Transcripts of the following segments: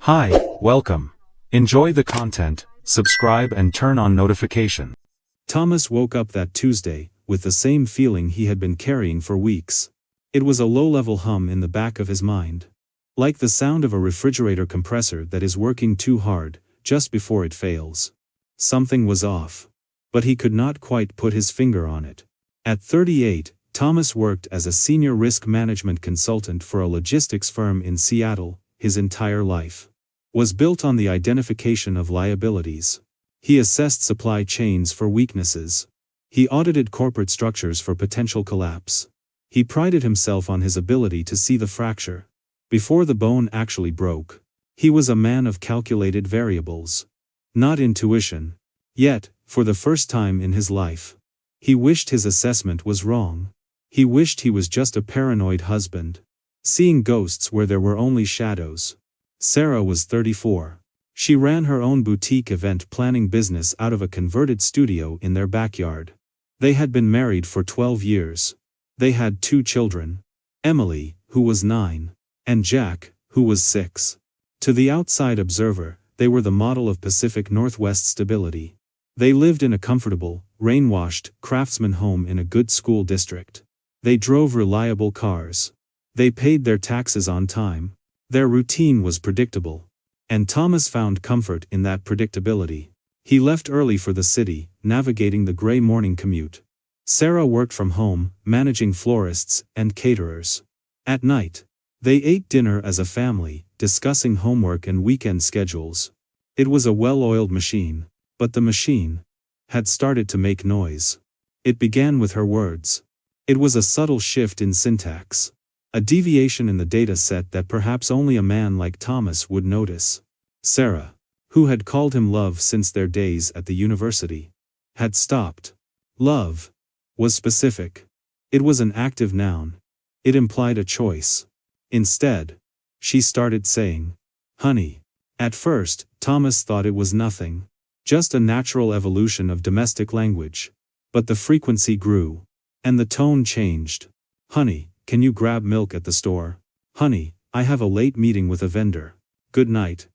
Hi, welcome. Enjoy the content, subscribe and turn on notification. Thomas woke up that Tuesday, with the same feeling he had been carrying for weeks. It was a low-level hum in the back of his mind. Like the sound of a refrigerator compressor that is working too hard, just before it fails. Something was off. But he could not quite put his finger on it. At 38, Thomas worked as a senior risk management consultant for a logistics firm in Seattle. His entire life was built on the identification of liabilities. He assessed supply chains for weaknesses. He audited corporate structures for potential collapse. He prided himself on his ability to see the fracture before the bone actually broke. He was a man of calculated variables, not intuition. Yet, for the first time in his life, he wished his assessment was wrong. He wished he was just a paranoid husband, seeing ghosts where there were only shadows. Sarah was 34. She ran her own boutique event planning business out of a converted studio in their backyard. They had been married for 12 years. They had 2 children. Emily, who was 9, and Jack, who was 6. To the outside observer, they were the model of Pacific Northwest stability. They lived in a comfortable, rain-washed, craftsman home in a good school district. They drove reliable cars. They paid their taxes on time. Their routine was predictable. And Thomas found comfort in that predictability. He left early for the city, navigating the gray morning commute. Sarah worked from home, managing florists and caterers. At night, they ate dinner as a family, discussing homework and weekend schedules. It was a well-oiled machine, but the machine had started to make noise. It began with her words. It was a subtle shift in syntax. A deviation in the data set that perhaps only a man like Thomas would notice. Sarah, who had called him love since their days at the university, had stopped. Love was specific. It was an active noun. It implied a choice. Instead, she started saying, "Honey." At first, Thomas thought it was nothing. Just a natural evolution of domestic language. But the frequency grew. And the tone changed. "Honey, can you grab milk at the store? Honey, I have a late meeting with a vendor. Good night.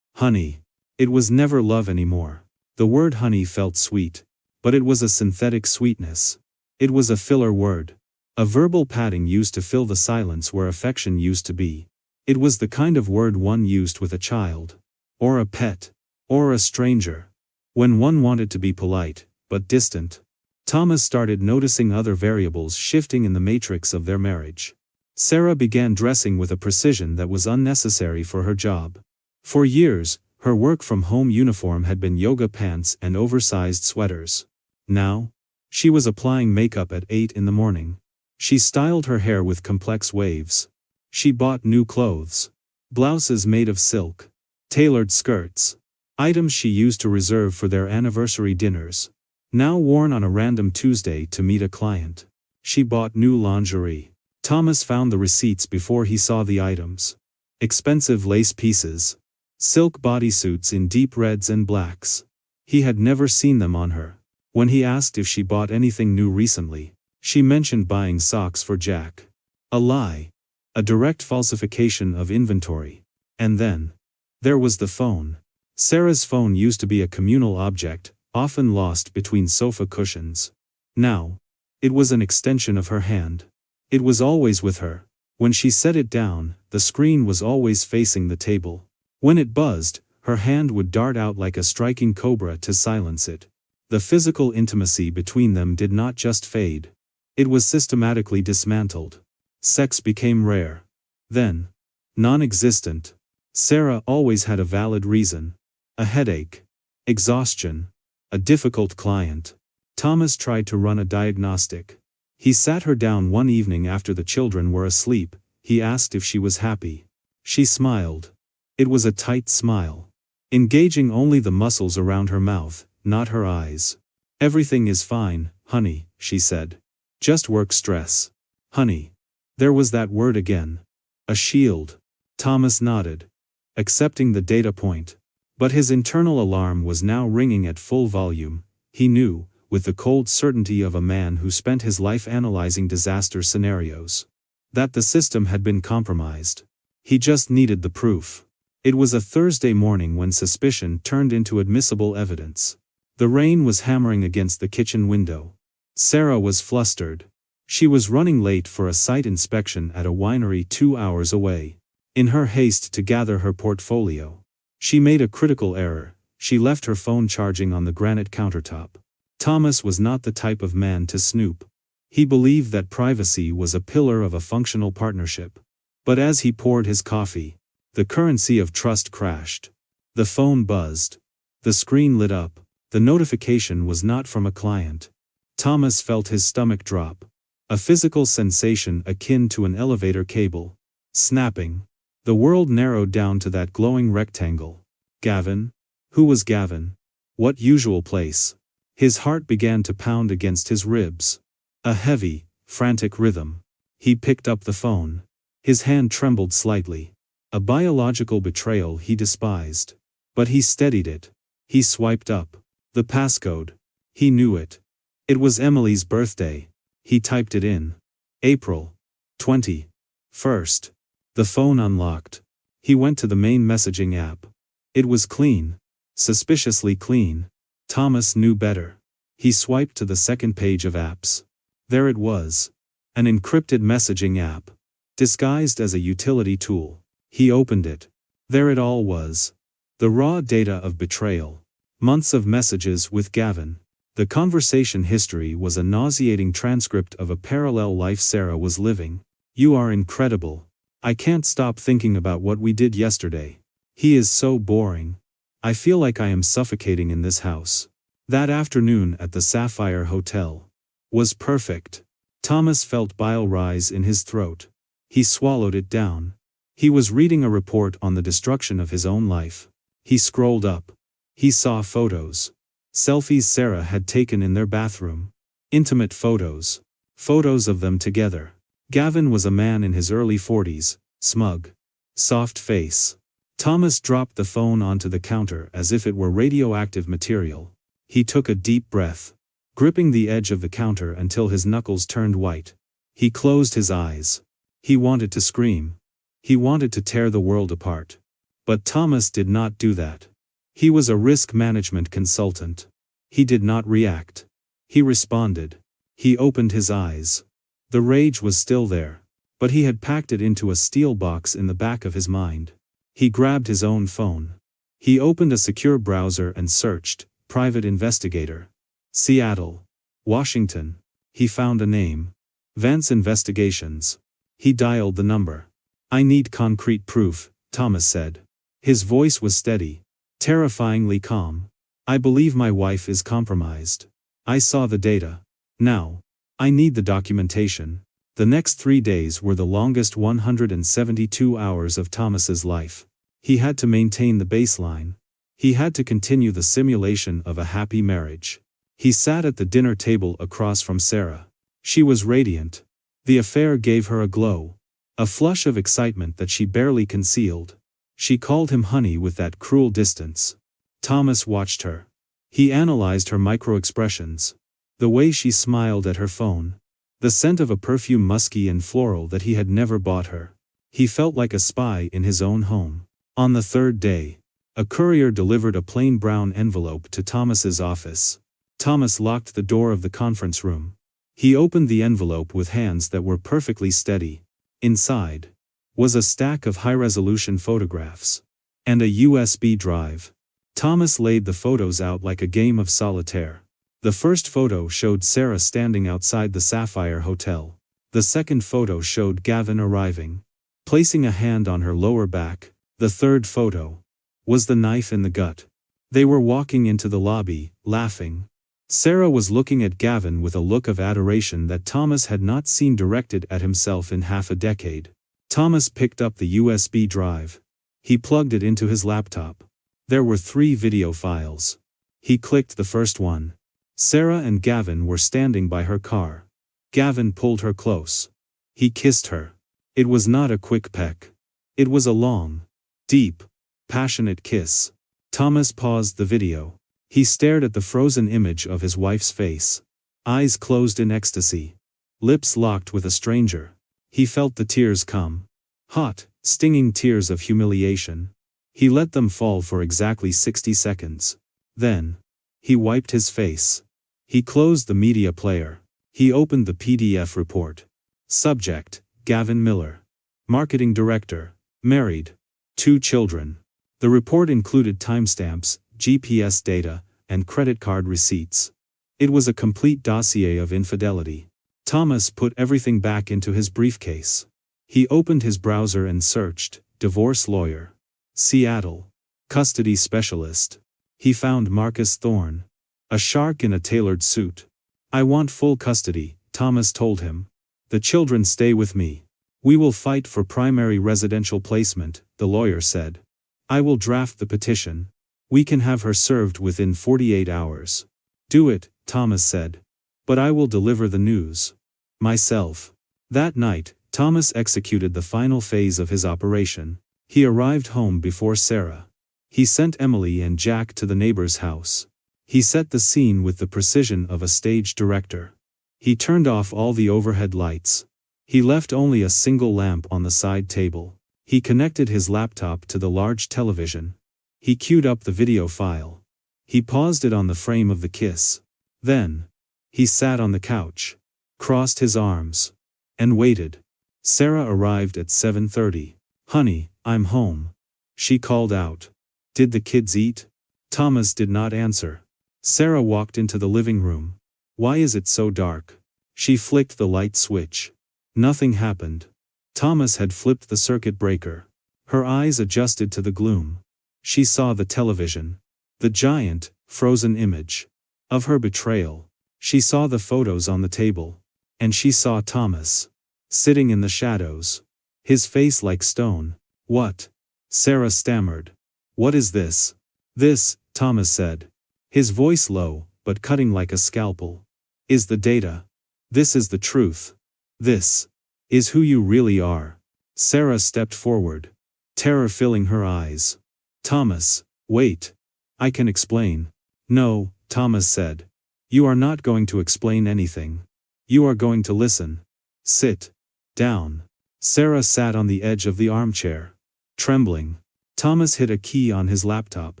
Honey." It was never love anymore. The word honey felt sweet. But it was a synthetic sweetness. It was a filler word. A verbal padding used to fill the silence where affection used to be. It was the kind of word one used with a child. Or a pet. Or a stranger. When one wanted to be polite, but distant. Thomas started noticing other variables shifting in the matrix of their marriage. Sarah began dressing with a precision that was unnecessary for her job. For years, her work-from-home uniform had been yoga pants and oversized sweaters. Now, she was applying makeup at 8 in the morning. She styled her hair with complex waves. She bought new clothes. Blouses made of silk. Tailored skirts. Items she used to reserve for their anniversary dinners. Now worn on a random Tuesday to meet a client. She bought new lingerie. Thomas found the receipts before he saw the items. Expensive lace pieces. Silk bodysuits in deep reds and blacks. He had never seen them on her. When he asked if she bought anything new recently, she mentioned buying socks for Jack. A lie. A direct falsification of inventory. And then, there was the phone. Sarah's phone used to be a communal object, often lost between sofa cushions. Now, it was an extension of her hand. It was always with her. When she set it down, the screen was always facing the table. When it buzzed, her hand would dart out like a striking cobra to silence it. The physical intimacy between them did not just fade. It was systematically dismantled. Sex became rare. Then, non-existent. Sarah always had a valid reason. A headache. Exhaustion. A difficult client. Thomas tried to run a diagnostic. He sat her down one evening after the children were asleep. He asked if she was happy. She smiled. It was a tight smile. Engaging only the muscles around her mouth, not her eyes. "Everything is fine, honey," she said. "Just work stress." Honey. There was that word again. A shield. Thomas nodded, accepting the data point. But his internal alarm was now ringing at full volume. He knew, with the cold certainty of a man who spent his life analyzing disaster scenarios, that the system had been compromised. He just needed the proof. It was a Thursday morning when suspicion turned into admissible evidence. The rain was hammering against the kitchen window. Sarah was flustered. She was running late for a site inspection at a winery 2 hours away. In her haste to gather her portfolio, she made a critical error. She left her phone charging on the granite countertop. Thomas was not the type of man to snoop. He believed that privacy was a pillar of a functional partnership. But as he poured his coffee, the currency of trust crashed. The phone buzzed. The screen lit up. The notification was not from a client. Thomas felt his stomach drop. A physical sensation akin to an elevator cable. Snapping. The world narrowed down to that glowing rectangle. Gavin? Who was Gavin? What usual place? His heart began to pound against his ribs. A heavy, frantic rhythm. He picked up the phone. His hand trembled slightly. A biological betrayal he despised. But he steadied it. He swiped up. The passcode. He knew it. It was Emily's birthday. He typed it in. April 21st. The phone unlocked. He went to the main messaging app. It was clean. Suspiciously clean. Thomas knew better. He swiped to the second page of apps. There it was. An encrypted messaging app. Disguised as a utility tool. He opened it. There it all was. The raw data of betrayal. Months of messages with Gavin. The conversation history was a nauseating transcript of a parallel life Sarah was living. You are incredible. I can't stop thinking about what we did yesterday. He is so boring. I feel like I am suffocating in this house. That afternoon at the Sapphire Hotel was perfect. Thomas felt bile rise in his throat. He swallowed it down. He was reading a report on the destruction of his own life. He scrolled up. He saw photos. Selfies Sarah had taken in their bathroom. Intimate photos. Photos of them together. Gavin was a man in his early 40s, smug. Soft face. Thomas dropped the phone onto the counter as if it were radioactive material. He took a deep breath, gripping the edge of the counter until his knuckles turned white. He closed his eyes. He wanted to scream. He wanted to tear the world apart. But Thomas did not do that. He was a risk management consultant. He did not react. He responded. He opened his eyes. The rage was still there, but he had packed it into a steel box in the back of his mind. He grabbed his own phone. He opened a secure browser and searched, Private Investigator. Seattle. Washington. He found a name. Vance Investigations. He dialed the number. I need concrete proof, Thomas said. His voice was steady, terrifyingly calm. I believe my wife is compromised. I saw the data. Now, I need the documentation. The next 3 days were the longest 172 hours of Thomas's life. He had to maintain the baseline. He had to continue the simulation of a happy marriage. He sat at the dinner table across from Sarah. She was radiant. The affair gave her a glow. A flush of excitement that she barely concealed. She called him honey with that cruel distance. Thomas watched her. He analyzed her micro-expressions. The way she smiled at her phone. The scent of a perfume musky and floral that he had never bought her. He felt like a spy in his own home. On the third day, a courier delivered a plain brown envelope to Thomas's office. Thomas locked the door of the conference room. He opened the envelope with hands that were perfectly steady. Inside was a stack of high-resolution photographs and a USB drive. Thomas laid the photos out like a game of solitaire. The first photo showed Sarah standing outside the Sapphire Hotel. The second photo showed Gavin arriving, placing a hand on her lower back. The third photo was the knife in the gut. They were walking into the lobby, laughing. Sarah was looking at Gavin with a look of adoration that Thomas had not seen directed at himself in half a decade. Thomas picked up the USB drive. He plugged it into his laptop. There were 3 video files. He clicked the first one. Sarah and Gavin were standing by her car. Gavin pulled her close. He kissed her. It was not a quick peck. It was a long, deep, passionate kiss. Thomas paused the video. He stared at the frozen image of his wife's face. Eyes closed in ecstasy. Lips locked with a stranger. He felt the tears come. Hot, stinging tears of humiliation. He let them fall for exactly 60 seconds. Then, he wiped his face. He closed the media player. He opened the PDF report. Subject, Gavin Miller. Marketing Director. Married. 2 children. The report included timestamps, GPS data, and credit card receipts. It was a complete dossier of infidelity. Thomas put everything back into his briefcase. He opened his browser and searched, divorce lawyer. Seattle. Custody specialist. He found Marcus Thorne. A shark in a tailored suit. I want full custody, Thomas told him. The children stay with me. We will fight for primary residential placement, the lawyer said. I will draft the petition. We can have her served within 48 hours. Do it, Thomas said. But I will deliver the news. Myself. That night, Thomas executed the final phase of his operation. He arrived home before Sarah. He sent Emily and Jack to the neighbor's house. He set the scene with the precision of a stage director. He turned off all the overhead lights. He left only a single lamp on the side table. He connected his laptop to the large television. He queued up the video file. He paused it on the frame of the kiss. Then, he sat on the couch, crossed his arms, and waited. Sarah arrived at 7:30. Honey, I'm home. She called out. Did the kids eat? Thomas did not answer. Sarah walked into the living room. Why is it so dark? She flicked the light switch. Nothing happened. Thomas had flipped the circuit breaker. Her eyes adjusted to the gloom. She saw the television. The giant, frozen image of her betrayal. She saw the photos on the table. And she saw Thomas, sitting in the shadows. His face like stone. What? Sarah stammered. What is this? This, Thomas said. His voice low, but cutting like a scalpel. Is the data. This is the truth. This is who you really are. Sarah stepped forward, terror filling her eyes. Thomas, wait. I can explain. No, Thomas said. You are not going to explain anything. You are going to listen. Sit down. Sarah sat on the edge of the armchair, trembling. Thomas hit a key on his laptop.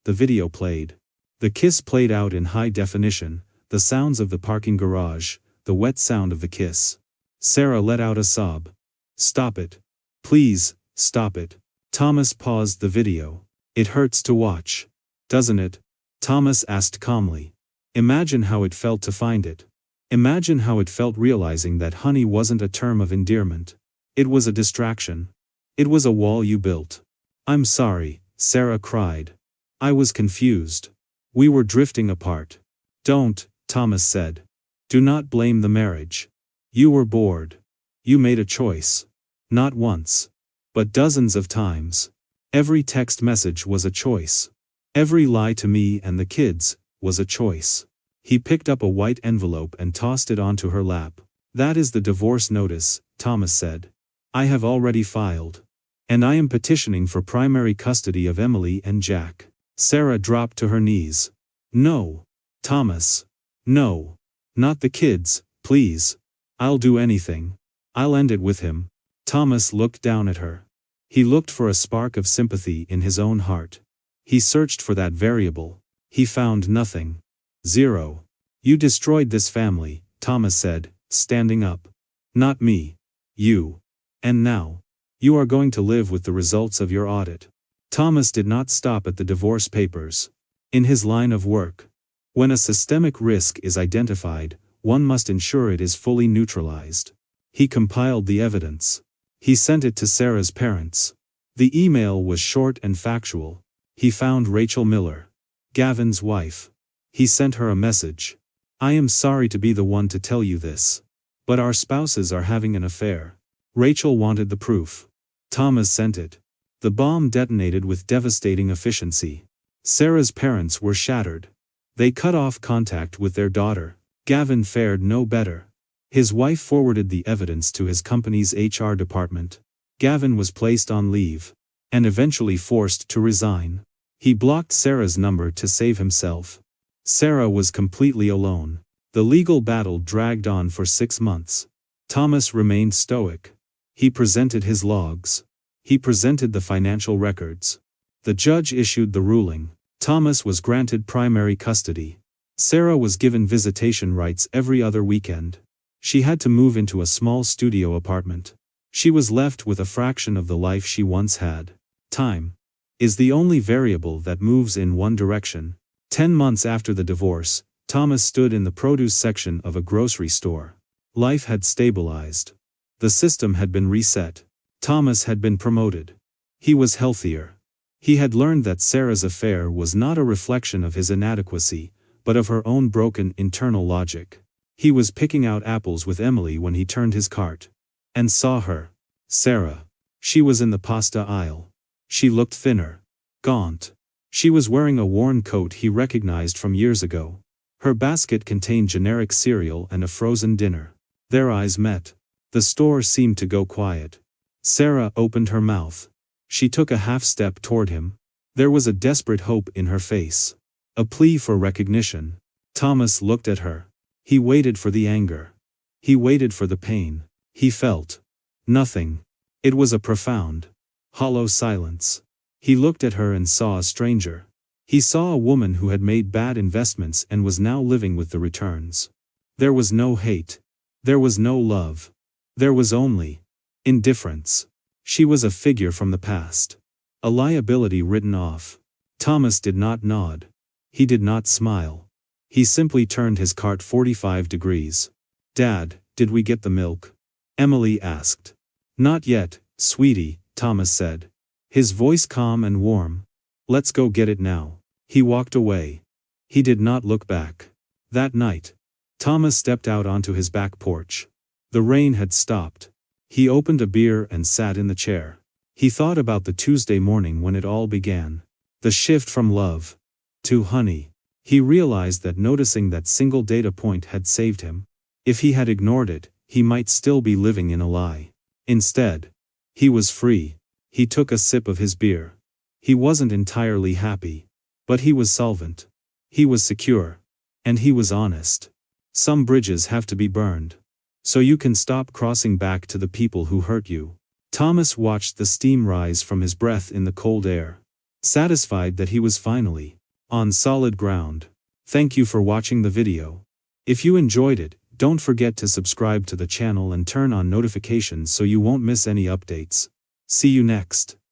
The video played. The kiss played out in high definition, the sounds of the parking garage, the wet sound of the kiss. Sarah let out a sob. Stop it. Please, stop it. Thomas paused the video. It hurts to watch. Doesn't it? Thomas asked calmly. Imagine how it felt to find it. Imagine how it felt realizing that honey wasn't a term of endearment. It was a distraction. It was a wall you built. I'm sorry, Sarah cried. I was confused. We were drifting apart. Don't, Thomas said. Do not blame the marriage. You were bored. You made a choice. Not once, but dozens of times. Every text message was a choice. Every lie to me and the kids was a choice. He picked up a white envelope and tossed it onto her lap. That is the divorce notice, Thomas said. I have already filed. And I am petitioning for primary custody of Emily and Jack. Sarah dropped to her knees. No. Thomas. No. Not the kids, please. I'll do anything. I'll end it with him. Thomas looked down at her. He looked for a spark of sympathy in his own heart. He searched for that variable. He found nothing. 0. You destroyed this family, Thomas said, standing up. Not me. You. And now, you are going to live with the results of your audit. Thomas did not stop at the divorce papers. In his line of work, when a systemic risk is identified, one must ensure it is fully neutralized. He compiled the evidence. He sent it to Sarah's parents. The email was short and factual. He found Rachel Miller, Gavin's wife. He sent her a message. I am sorry to be the one to tell you this, but our spouses are having an affair. Rachel wanted the proof. Thomas sent it. The bomb detonated with devastating efficiency. Sarah's parents were shattered. They cut off contact with their daughter. Gavin fared no better. His wife forwarded the evidence to his company's HR department. Gavin was placed on leave, and eventually forced to resign. He blocked Sarah's number to save himself. Sarah was completely alone. The legal battle dragged on for 6 months. Thomas remained stoic. He presented his logs. He presented the financial records. The judge issued the ruling. Thomas was granted primary custody. Sarah was given visitation rights every other weekend. She had to move into a small studio apartment. She was left with a fraction of the life she once had. Time is the only variable that moves in one direction. 10 months after the divorce, Thomas stood in the produce section of a grocery store. Life had stabilized. The system had been reset. Thomas had been promoted. He was healthier. He had learned that Sarah's affair was not a reflection of his inadequacy, but of her own broken internal logic. He was picking out apples with Emily when he turned his cart and saw her. Sarah. She was in the pasta aisle. She looked thinner. Gaunt. She was wearing a worn coat he recognized from years ago. Her basket contained generic cereal and a frozen dinner. Their eyes met. The store seemed to go quiet. Sarah opened her mouth. She took a half step toward him. There was a desperate hope in her face. A plea for recognition. Thomas looked at her. He waited for the anger. He waited for the pain. He felt nothing. It was a profound, hollow silence. He looked at her and saw a stranger. He saw a woman who had made bad investments and was now living with the returns. There was no hate. There was no love. There was only indifference. She was a figure from the past. A liability written off. Thomas did not nod. He did not smile. He simply turned his cart 45 degrees. "Dad, did we get the milk?" Emily asked. "Not yet, sweetie," Thomas said. His voice calm and warm. "Let's go get it now." He walked away. He did not look back. That night, Thomas stepped out onto his back porch. The rain had stopped. He opened a beer and sat in the chair. He thought about the Tuesday morning when it all began. The shift from love to honey. He realized that noticing that single data point had saved him. If he had ignored it, he might still be living in a lie. Instead, he was free. He took a sip of his beer. He wasn't entirely happy. But he was solvent. He was secure. And he was honest. Some bridges have to be burned. So you can stop crossing back to the people who hurt you. Thomas watched the steam rise from his breath in the cold air. Satisfied that he was finally on solid ground. Thank you for watching the video. If you enjoyed it, don't forget to subscribe to the channel and turn on notifications so you won't miss any updates. See you next.